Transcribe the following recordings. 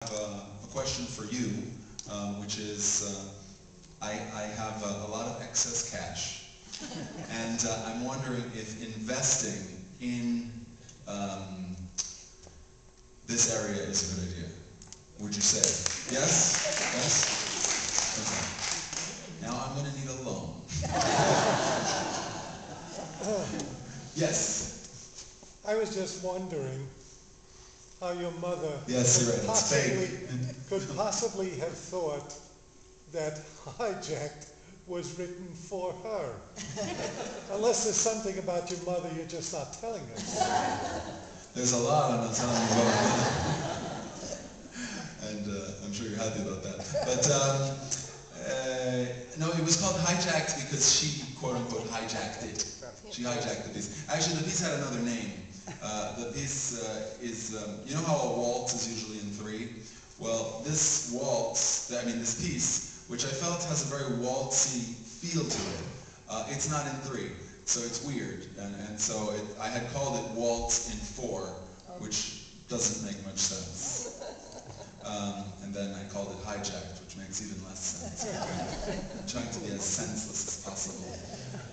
A question for you, which is, I have a lot of excess cash, and I'm wondering if investing in this area is a good idea. Would you say yes? Yes? Okay. Now I'm going to need a loan. Yes? I was just wondering how your mother yes, you're right. could possibly have thought that Hijacked was written for her. Unless there's something about your mother you're just not telling us. There's a lot I'm not telling you about, and I'm sure you're happy about that. But no, it was called Hijacked because she, quote unquote, hijacked it. She hijacked the piece. Actually, the piece had another name. The piece is, you know how a waltz is usually in 3? Well, this waltz, this piece, which I felt has a very waltzy feel to it, it's not in 3, so it's weird. And so I had called it Waltz in 4, which doesn't make much sense. And then I called it Hijacked, which makes even less sense. I'm trying to be as senseless as possible.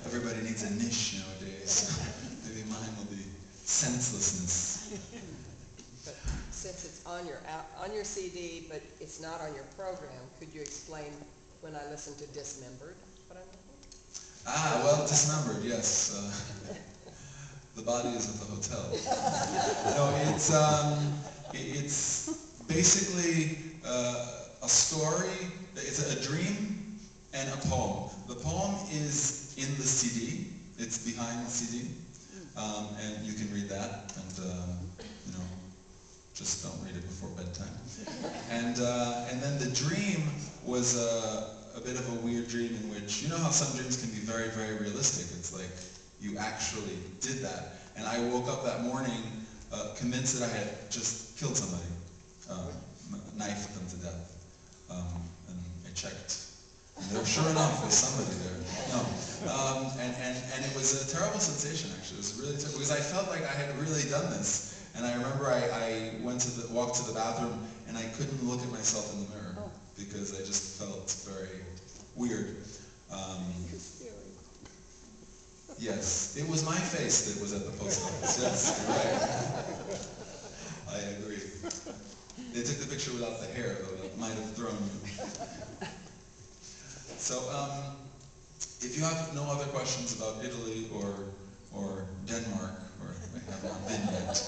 Everybody needs a niche nowadays. Maybe mine will be senselessness. But since it's on your CD, but it's not on your program, could you explain when I listen to Dismembered what I'm looking? Ah, well, Dismembered, yes. The body is at the hotel. No, it's basically a story. It's a dream and a poem. The poem is in the CD. It's behind the CD. And you can read that, and just don't read it before bedtime. And then the dream was a bit of a weird dream in which, you know how some dreams can be very, very realistic. It's like you actually did that. And I woke up that morning convinced that I had just killed somebody, knifed them to death. And I checked. And there, sure enough, was somebody there. No. And it was a terrible sensation, actually. It was really terrible, because I felt like I had really done this. And I remember I walked to the bathroom, and I couldn't look at myself in the mirror, because I just felt very weird. Yes, it was my face that was at the post office. Yes, you're right. I agree. They took the picture without the hair, though. That might have thrown you. So, if you have no other questions about Italy or Denmark, or I have not been yet,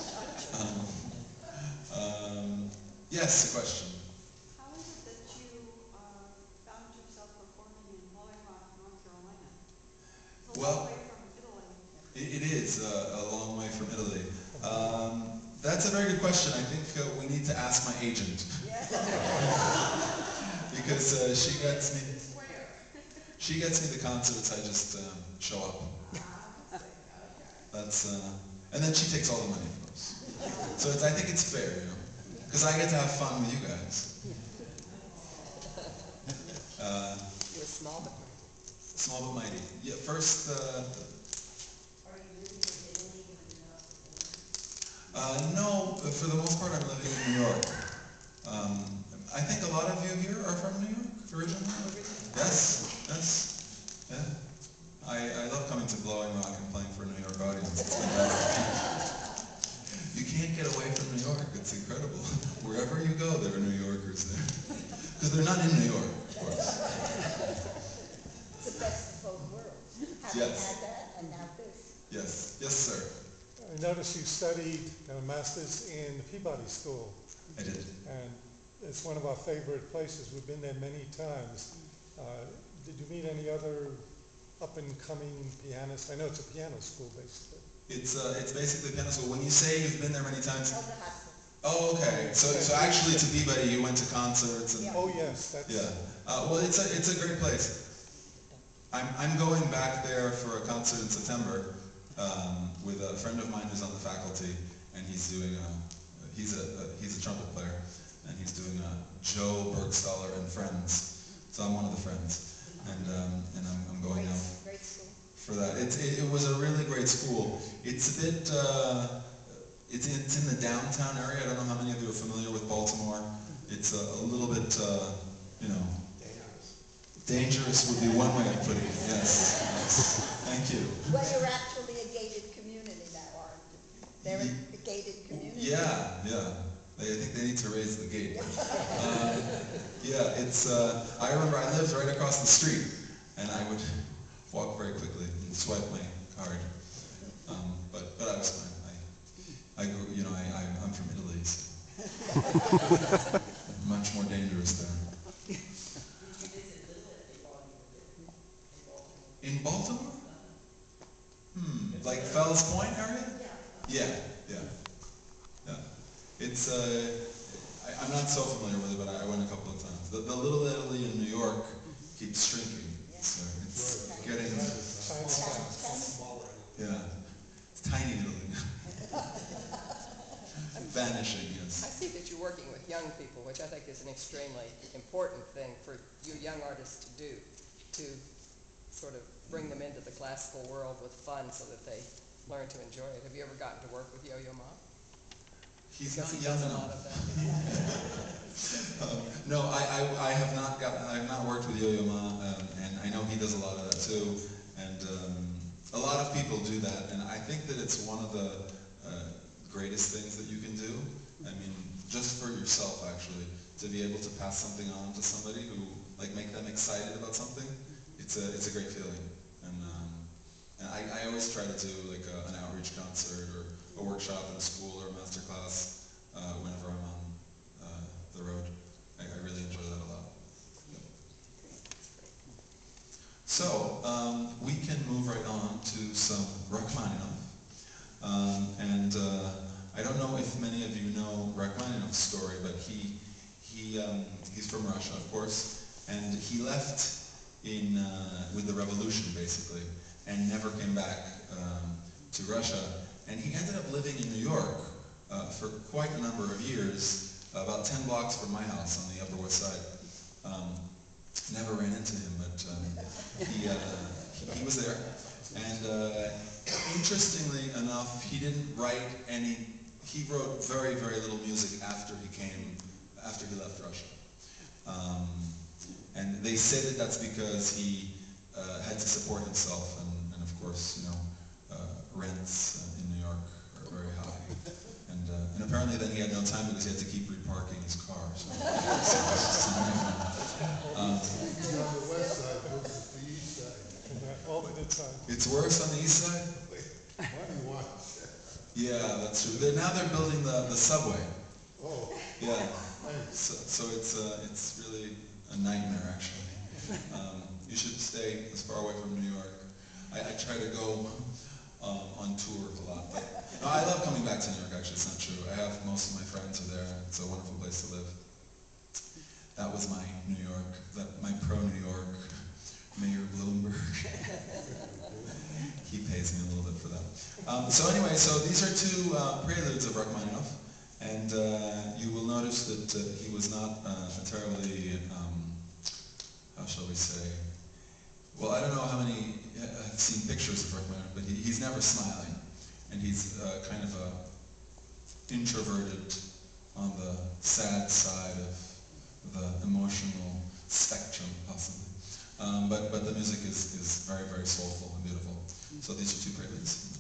yes, a question. How is it that you found yourself performing in Blowing Rock, North Carolina? It's a long way from Italy. It is a long way from Italy. That's a very good question. I think we need to ask my agent. Because she gets me the concerts, I just show up. That's, and then she takes all the money, of course. So I think it's fair, because I get to have fun with you guys. You're small but mighty. Small but mighty. Yeah, first, Are you living in Italy when you're not performing? no, for the most part I'm living in New York. I think a lot of you here are from New York originally? Yes, yes, yeah. I love coming to Blowing Rock and playing for a New York audience. It's fantastic. You can't get away from New York. It's incredible. Wherever you go, there are New Yorkers there. Because they're not in New York, of course. It's the best of both worlds. Having Yes. had that and now this. Yes, yes, sir. I noticed you studied a master's in the Peabody School, I did. and it's one of our favorite places. We've been there many times. Did you meet any other up-and-coming pianists? I know it's a piano school, basically. It's basically piano school. When you say you've been there many times, Oh, the hospital. oh, okay. So actually to Peabody, you went to concerts and. Yeah. Oh, yes, that's... Yeah. Well, it's a great place. I'm going back there for a concert in September with a friend of mine who's on the faculty, and he's doing he's a trumpet player, and he's doing Joe Bergstaller and Friends. So I'm one of the friends, and I'm going now Great school. for that. It was a really great school. It's a bit It's in the downtown area. I don't know how many of you are familiar with Baltimore. It's a little bit, you know, dangerous would be one way of putting it, yes. Thank you. Well, you're actually a gated community now, aren't you? They're a gated community. Yeah, yeah. I think they need to raise the gate. Yeah, it's, I remember I lived right across the street, and I would walk very quickly and swipe my card. But I was fine. I grew, you know, I'm from Italy, so much more dangerous there. In Baltimore? Like Fells Point area? Yeah, yeah, yeah. It's, I'm not so familiar with it, but I went a couple of times. The Little Italy in New York keeps shrinking, so it's getting, yeah, it's tiny Italy now. Vanishing, yes. I see that you're working with young people, which I think is an extremely important thing for you young artists to do, to sort of bring them into the classical world with fun so that they learn to enjoy it. Have you ever gotten to work with Yo-Yo Ma? He's Because not he young does a enough. lot of that. No, I have not worked with Yo-Yo Ma, and I know he does a lot of that too, and a lot of people do that, and I think that it's one of the greatest things that you can do. I mean, just for yourself actually, to be able to pass something on to somebody who, like, make them excited about something, it's a great feeling. And I always try to do like an outreach concert or a workshop in a school or a master class whenever I'm on the road. I really enjoy that a lot. Yep. So, we can move right on to some Rachmaninoff. And I don't know if many of you know Rachmaninoff's story, but he's from Russia, of course, and he left with the revolution, basically, and never came back to Russia. And he ended up living in New York for quite a number of years, about 10 blocks from my house on the Upper West Side. Never ran into him, but he was there. And interestingly enough, he didn't write he wrote very, very little music after he left Russia. And they say that that's because he had to support himself, and of course, you know, rents in New York are very high. And apparently then he had no time because he had to keep reparking his car. So, On the west side versus the east side. All the time. it's worse on the east side? Yeah, that's true. Now they're building the subway. Oh. Yeah. So it's really a nightmare, actually. You should stay as far away from New York. I try to go on tour a lot, but no, I love coming back to New York. Actually, it's not true. I have most of my friends are there. It's a wonderful place to live. That was my New York. My pro-New York Mayor Bloomberg. He pays me a little bit for that. So anyway, so these are two preludes of Rachmaninoff, and you will notice that he was not a terribly, how shall we say, well, I don't know how many have seen pictures of Rachmaninoff, but he's never smiling, and he's kind of introverted on the sad side of the emotional spectrum, possibly. But the music is very, very soulful and beautiful. So these are two preludes.